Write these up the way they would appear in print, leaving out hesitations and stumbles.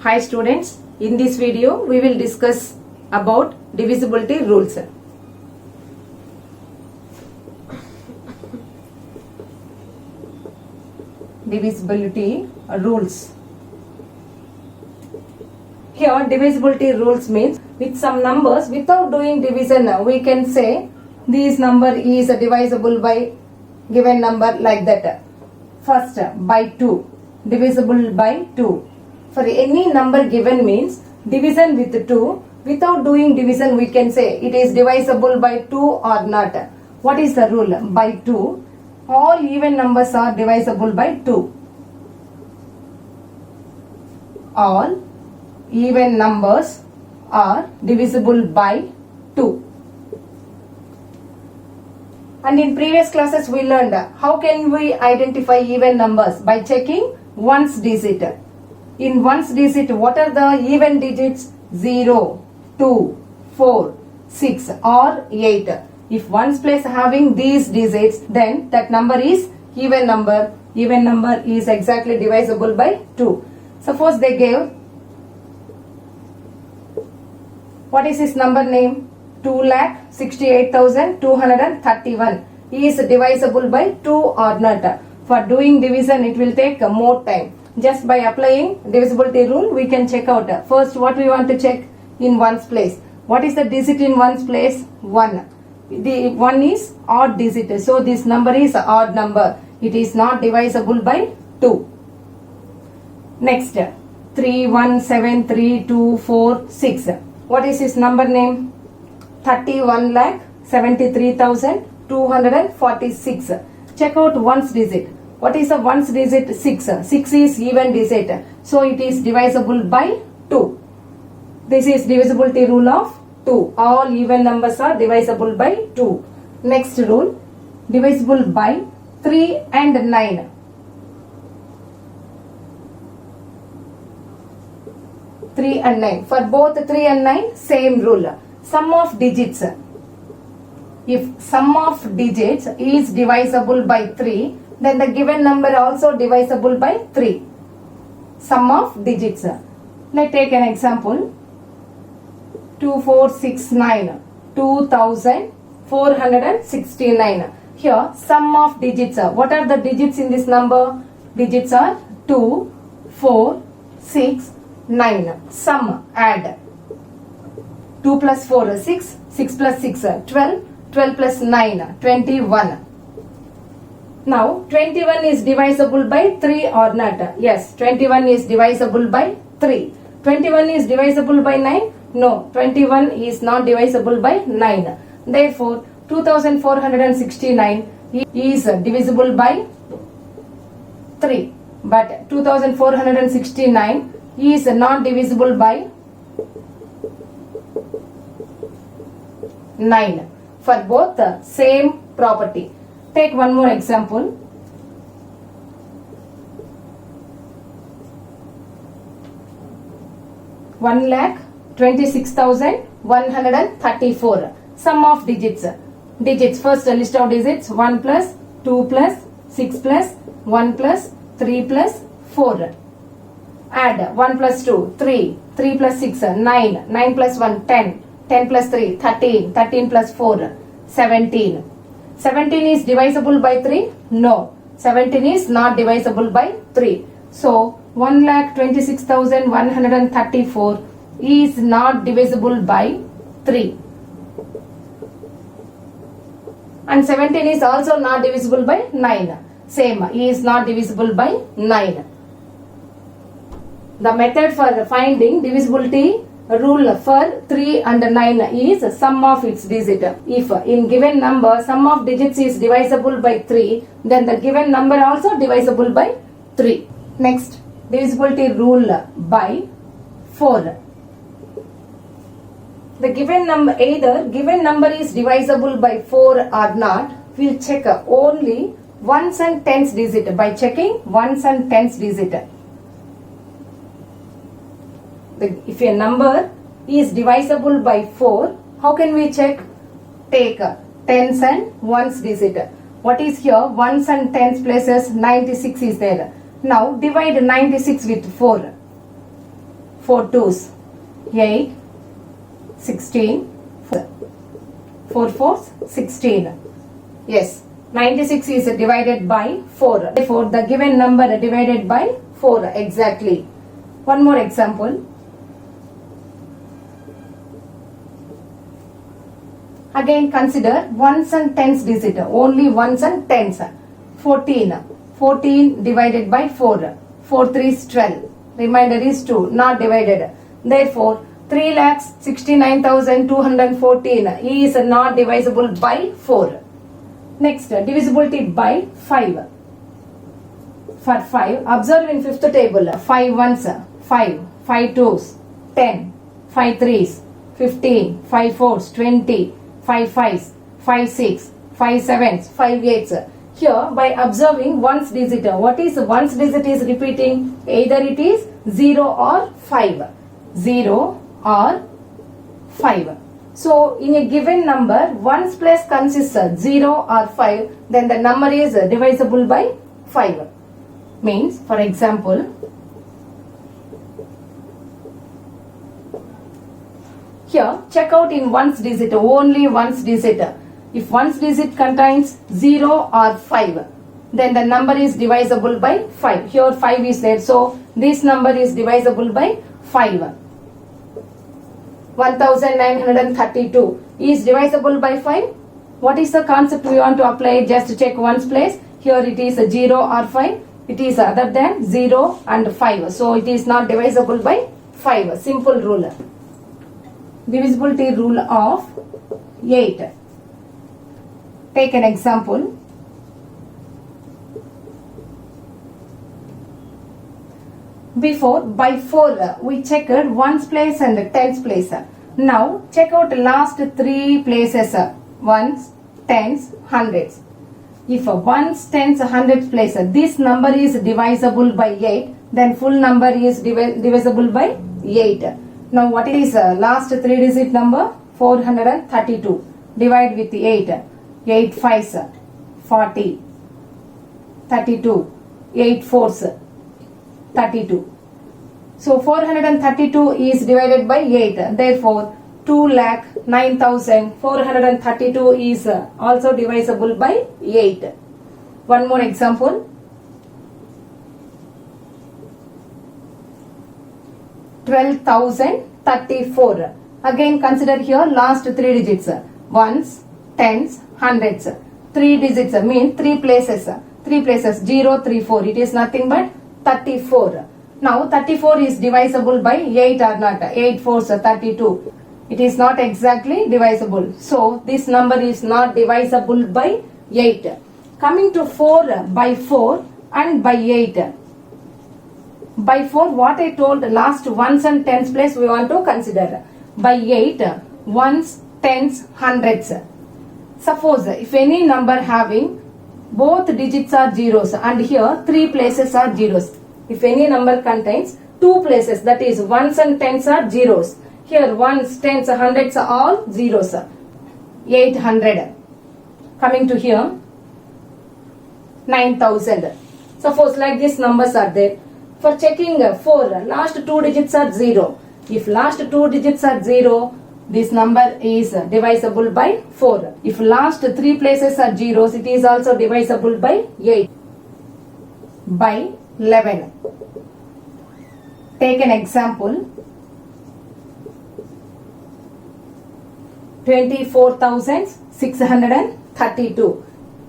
Hi students, in this video we will discuss about divisibility rules. Divisibility rules. Here divisibility rules means with some numbers without doing division we can say this number is divisible by given number like that. First by 2, divisible by 2. For any number given means division with 2. Without doing division we can say it is divisible by 2 or not. What is the rule? By 2. All even numbers are divisible by 2. All even numbers are divisible by 2. And in previous classes we learned how can we identify even numbers by checking ones digit. In ones digit what are the even digits? 0, 2, 4, 6 or 8. If ones place having these digits then that number is even number. Even number is exactly divisible by 2. Suppose they gave, what is his number name? 2,68,231 is divisible by 2 or not. For doing division it will take more time. Just by applying divisibility rule we can check out. First what we want to check in ones place. What is the digit in ones place? 1. The 1 is odd digit. So this number is odd number. It is not divisible by 2. Next 3173246. What is his number name? 31,73,246. Check out ones digit. What is the ones digit? 6. 6 is even digit. So it is divisible by 2. This is divisibility rule of 2. All even numbers are divisible by 2. Next rule, divisible by 3 and 9. 3 and 9. For both 3 and 9, same rule. Sum of digits. If sum of digits is divisible by 3, then the given number also divisible by 3. Sum of digits. Let's take an example. 2469, 2469. Here sum of digits. What are the digits in this number? Digits are 2, 4, 6, 9. Sum, add. 2 plus 4 6, 6 plus 6 12, 12 plus 9 21. Now 21 is divisible by 3 or not? Yes, 21 is divisible by 3. 21 is divisible by 9? No, 21 is not divisible by 9. Therefore 2469 is divisible by 3. But 2469 is not divisible by 9. For both the same property. Take one more example. One lakh 26,134. Sum of digits. Digits. First list of digits. 1 plus 2 plus 6 plus 1 plus 3 plus 4. Add 1 plus 2 3, 3 plus 6 9, 9 plus 1 10, 10 plus 3 13, 13 plus 4 17. 17 is divisible by 3? No. 17 is not divisible by 3. So 1,26,134 is not divisible by 3. And 17 is also not divisible by 9. Same, is not divisible by 9. The method for finding divisibility rule for 3 and 9 is sum of its digit. If in given number sum of digits is divisible by 3, then the given number also divisible by 3. Next, divisibility rule by 4. The given number, either given number is divisible by 4 or not, we'll check only ones and tens digit by checking ones and tens digit. If a number is divisible by 4, how can we check? Take tens and ones digit. What is here? Ones and tens places 96 is there. Now divide 96 with 4. 4 twos, 8, 16, 4 fours, 16. Yes, 96 is divided by 4. Therefore, the given number divided by 4 exactly. One more example. Again consider ones and tens digit, only ones and tens. 14. 14 divided by 4. 4 3s 12. Remainder is 2, not divided. Therefore, 3,69,214 is not divisible by 4. Next, divisibility by 5. For 5, observe in fifth table, 5 ones, 5, 5 twos, 10, 5 threes, 15, 5 fours, 20, 5 fives, 5 six, 5 sevens, 5 eights. Here, by observing ones digit, what is ones digit is repeating? Either it is 0 or 5. 0 or 5. So, in a given number, ones place consists of 0 or 5, then the number is divisible by 5. Means, for example, here, check out in ones digit, only ones digit. If ones digit contains 0 or 5, then the number is divisible by 5. Here 5 is there, so this number is divisible by 5. 1932 is divisible by 5. What is the concept we want to apply? Just check ones place. Here it is 0 or 5. It is other than 0 and 5. So it is not divisible by 5. Simple rule. Divisibility rule of 8. Take an example. Before, by 4, we checked ones place and tens place. Now, check out last 3 places. Ones, tens, hundreds. If ones, tens, hundreds place, this number is divisible by 8, then full number is divisible by 8. Now, what is last 3 digit number? 432. Divide with 8. 8 fives, 40. 32. 8 fours, 32. So 432 is divided by 8. Therefore, 2,09,432 is also divisible by 8. One more example. 12,034. Again consider here last 3 digits. Ones, tens, hundreds. 3 digits mean 3 places. 3 places 0, 3, 4. It is nothing but 34. Now 34 is divisible by 8 or not? 8 fours 32. It is not exactly divisible. So this number is not divisible by 8. Coming to 4 by 4 and by 8. By 4 what I told last ones and tens place we want to consider. By 8 ones, tens, hundreds. Suppose if any number having both digits are zeros and here 3 places are zeros. If any number contains 2 places, that is ones and tens are zeros. Here ones, tens, hundreds are all zeros. 800. Coming to here 9,000. Suppose like these numbers are there. For checking 4, last 2 digits are 0. If last 2 digits are 0, this number is divisible by 4. If last 3 places are zeros, it is also divisible by 8. By 11. Take an example. 24,632.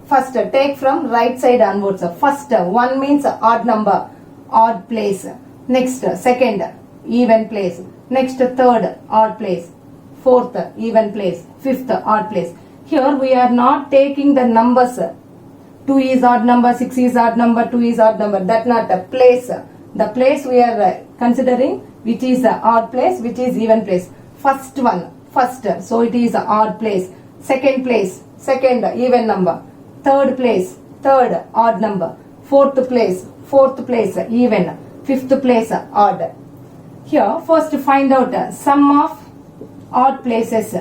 First, take from right side onwards. First, 1 means odd number, odd place. Next, second, even place. Next, third, odd place. Fourth, even place. Fifth, odd place. Here we are not taking the numbers. 2 is odd number, 6 is odd number, 2 is odd number. That not a place. The place we are considering which is the odd place, which is even place. First one, first. So it is odd place. Second place, second, even number. Third place, third, odd number. Fourth place, even. Fifth place, odd. Here, first find out sum of odd places.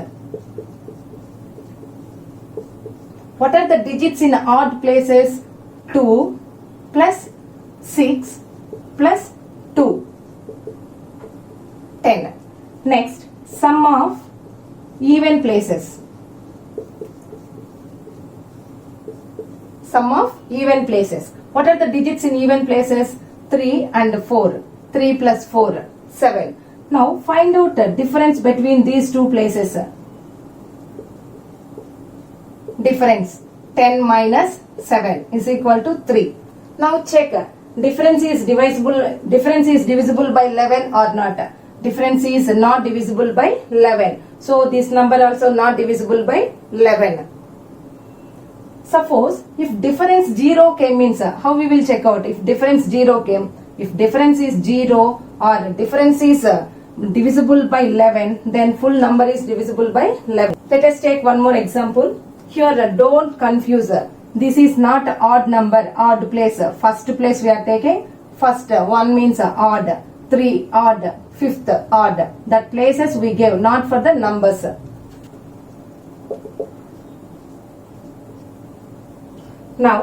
What are the digits in odd places? 2 plus 6 plus 2. Next, sum of even places. Sum of even places. What are the digits in even places? 3 and 4. 3 plus 4, 7. Now find out the difference between these two places. Difference 10 minus 7 is equal to 3. Now check. Difference is divisible by 11 or not. Difference is not divisible by 11. So this number also not divisible by 11. Suppose if difference 0 came means how we will check out if difference 0 came. If difference is 0 or difference is divisible by 11, then full number is divisible by 11. Let us take one more example. Here don't confuse. This is not odd number, odd place. First place we are taking. First 1 means odd, 3 odd, 5th odd. That places we give, not for the numbers. Now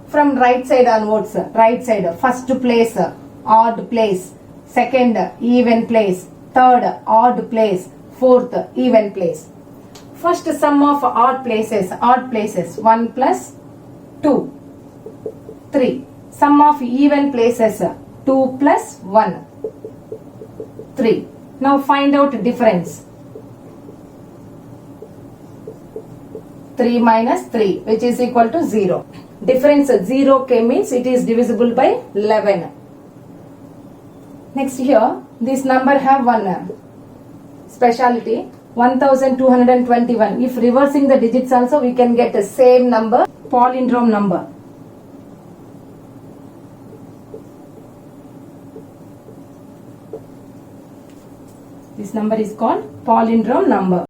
from right side onwards, right side, first place odd place, second even place, third odd place, fourth even place. First sum of odd places, 1 plus 2, 3. Sum of even places, 2 plus 1, 3. Now find out difference. 3 minus 3, which is equal to 0. Difference 0 k means it is divisible by 11. Next here, this number have one speciality, 1221. If reversing the digits also, we can get the same number, palindrome number. This number is called palindrome number.